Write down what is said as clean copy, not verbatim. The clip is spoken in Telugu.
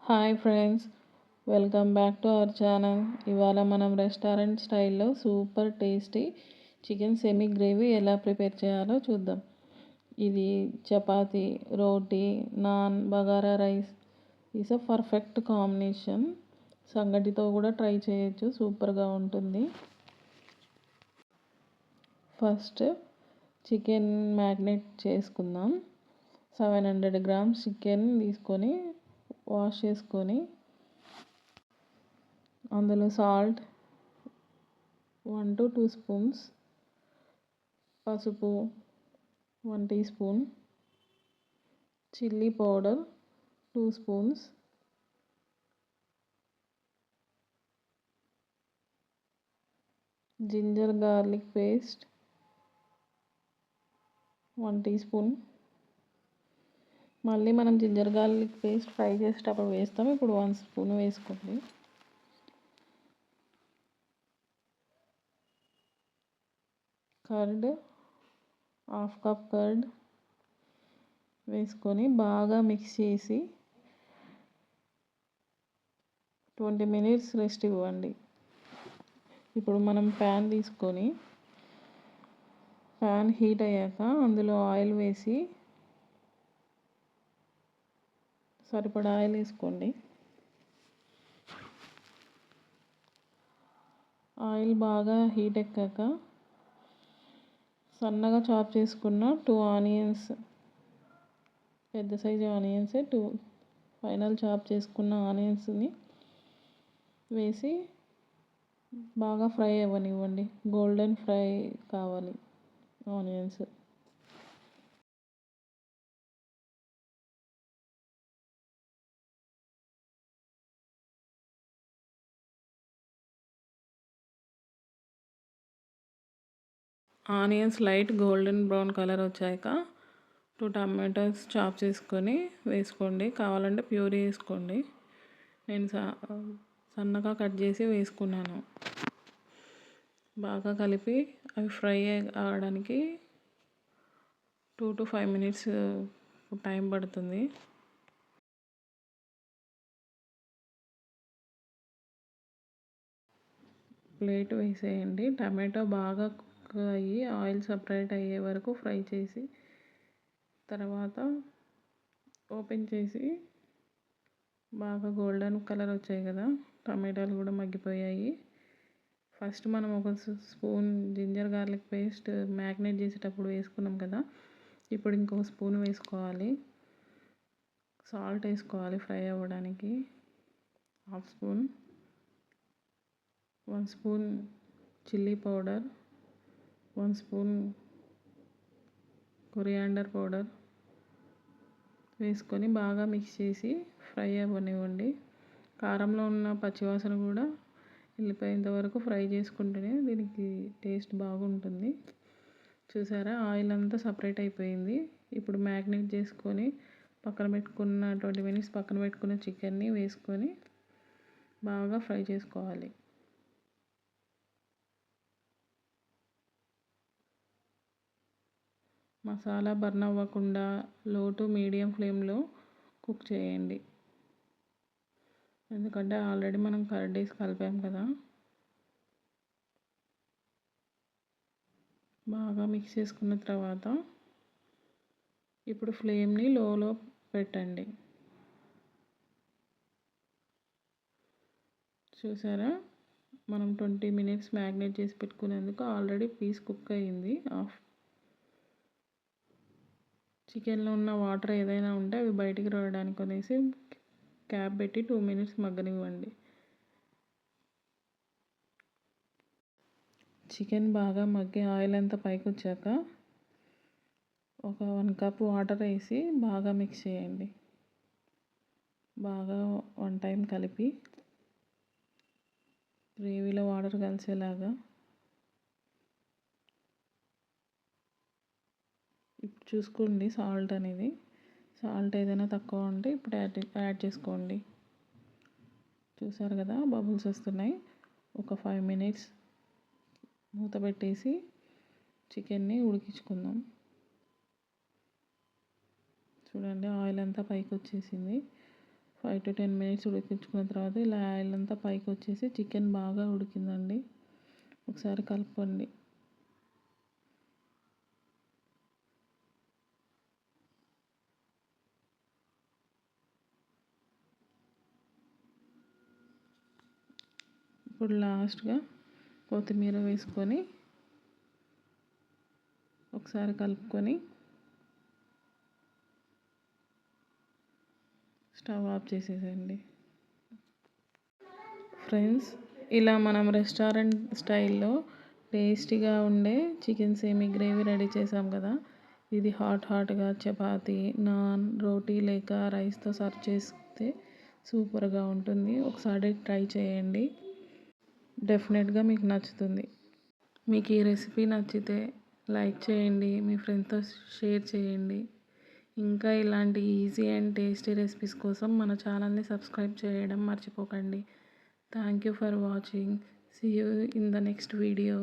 Hi friends, welcome back to our channel. ఇవాళ మనం రెస్టారెంట్ స్టైల్లో super tasty chicken semi gravy ఎలా ప్రిపేర్ చేయాలో చూద్దాం. ఇది chapati, roti, naan, bagara rice is a perfect combination. సంగటితో కూడా ట్రై చేయొచ్చు, సూపర్గా ఉంటుంది. ఫస్ట్ చికెన్ మ్యాగ్నేట్ చేసుకుందాం. 700 grams చికెన్ తీసుకొని వాష్ చేసుకొని అందులో సాల్ట్ 1 to 2 స్పూన్స్, పసుపు 1 teaspoon, chilli powder 2 spoons, ginger garlic paste 1 teaspoon. మళ్ళీ మనం జింజర్ గార్లిక్ పేస్ట్ ఫ్రై చేసేటప్పుడు వేస్తాం, ఇప్పుడు 1 స్పూన్ వేసుకోండి. కర్డ్ 1/2 కప్ కర్డ్ వేసుకొని బాగా మిక్స్ చేసి 20 minutes రెస్ట్ ఇవ్వండి. ఇప్పుడు మనం ప్యాన్ తీసుకొని ప్యాన్ హీట్ అయ్యాక అందులో ఆయిల్ వేసి సరిపడా ఆయిల్ వేసుకోండి. ఆయిల్ బాగా హీట్ ఎక్కాక సన్నగా చాప్ చేసుకున్న 2 ఆనియన్స్, పెద్ద సైజు ఆనియన్స్ 2 ఫైనల్ చాప్ చేసుకున్న ఆనియన్స్ని వేసి బాగా ఫ్రై అవ్వనివ్వండి. గోల్డెన్ ఫ్రై కావాలి onions. Onions light golden brown colour వచ్చాక 2 టమాటోస్ చాప్ చేసుకొని వేసుకోండి. కావాలంటే ప్యూరీ వేసుకోండి. నేను సన్నగా కట్ చేసి వేసుకున్నాను. బాగా కలిపి అవి ఫ్రై అవ్వడానికి 2 to 5 minutes టైం పడుతుంది. ప్లేట్ వేసేయండి. టమాటో బాగా కుక్ అయ్యి ఆయిల్ సపరేట్ అయ్యే వరకు ఫ్రై చేసి తర్వాత ఓపెన్ చేసి బాగా గోల్డెన్ కలర్ వచ్చాయి కదా, టమాటాలు కూడా మగ్గిపోయాయి. ఫస్ట్ మనం ఒక spoon ginger garlic paste marinate చేసేటప్పుడు వేసుకున్నాం కదా, ఇప్పుడు ఇంకొక స్పూన్ వేసుకోవాలి. సాల్ట్ వేసుకోవాలి ఫ్రై అవ్వడానికి 1/2 spoon, 1 spoon chilli powder, 1 spoon coriander powder వేసుకొని బాగా మిక్స్ చేసి ఫ్రై అవ్వనివ్వండి. కారంలో ఉన్న పచ్చివాసన కూడా వెళ్ళిపోయేంత వరకు ఫ్రై చేసుకుంటేనే దీనికి టేస్ట్ బాగుంటుంది. చూసారా, ఆయిల్ అంతా సపరేట్ అయిపోయింది. ఇప్పుడు మ్యాగ్నేట్ చేసుకొని పక్కన పెట్టుకున్న 20 minutes పక్కన పెట్టుకున్న చికెన్ని వేసుకొని బాగా ఫ్రై చేసుకోవాలి. మసాలా బర్న్ అవ్వకుండా లో టు మీడియం ఫ్లేమ్లో కుక్ చేయండి. ఎందుకంటే ఆల్రెడీ మనం కర్డ్ వేసి కలిపాం కదా. బాగా మిక్స్ చేసుకున్న తర్వాత ఇప్పుడు ఫ్లేమ్ని లోలో పెట్టండి. చూసారా, మనం 20 minutes మ్యాగ్నేట్ చేసి పెట్టుకునేందుకు ఆల్రెడీ పీస్ కుక్ అయ్యింది. చికెన్లో ఉన్న వాటర్ ఏదైనా ఉంటే అవి బయటికి రావడానికి అనేసి క్యాప్ పెట్టి 2 minutes మగ్గనివ్వండి. చికెన్ బాగా మగ్గి ఆయిల్ అంతా పైకి వచ్చాక ఒక 1 cup వాటర్ వేసి బాగా మిక్స్ చేయండి. బాగా 1 time కలిపి గ్రేవీలో వాటర్ కలిసేలాగా. ఇప్పుడు చూసుకోండి సాల్ట్ అనేది, సాల్ట్ ఏదైనా తక్కువ ఉంటే ఇప్పుడు యాడ్ చేసుకోండి. చూసారు కదా, బబుల్స్ వస్తున్నాయి. ఒక 5 minutes మూత పెట్టేసి చికెన్ని ఉడికించుకుందాం. చూడండి, ఆయిల్ అంతా పైకి వచ్చేసింది. 5 to 10 minutes ఉడికించుకున్న తర్వాత ఇలా ఆయిల్ అంతా పైకి వచ్చేసి చికెన్ బాగా ఉడికిందండి. ఒకసారి కలుపుకోండి. ఇప్పుడు లాస్ట్గా కొత్తిమీర వేసుకొని ఒకసారి కలుపుకొని స్టవ్ ఆఫ్ చేసేసేయండి. ఫ్రెండ్స్, ఇలా మనం రెస్టారెంట్ స్టైల్లో టేస్టీగా ఉండే చికెన్ సేమి గ్రేవీ రెడీ చేసాం కదా. ఇది హాట్గా చపాతీ, నాన్, రోటీ లేక రైస్తో సర్వ్ చేస్తే సూపర్గా ఉంటుంది. ఒకసారి ట్రై చేయండి, డెఫినెట్గా మీకు నచ్చుతుంది. మీకు ఈ రెసిపీ నచ్చితే లైక్ చేయండి, మీ ఫ్రెండ్స్తో షేర్ చేయండి. ఇంకా ఇలాంటి ఈజీ అండ్ టేస్టీ రెసిపీస్ కోసం మన ఛానల్ని సబ్స్క్రైబ్ చేయడం మర్చిపోకండి. Thank you for watching. See you in the next video.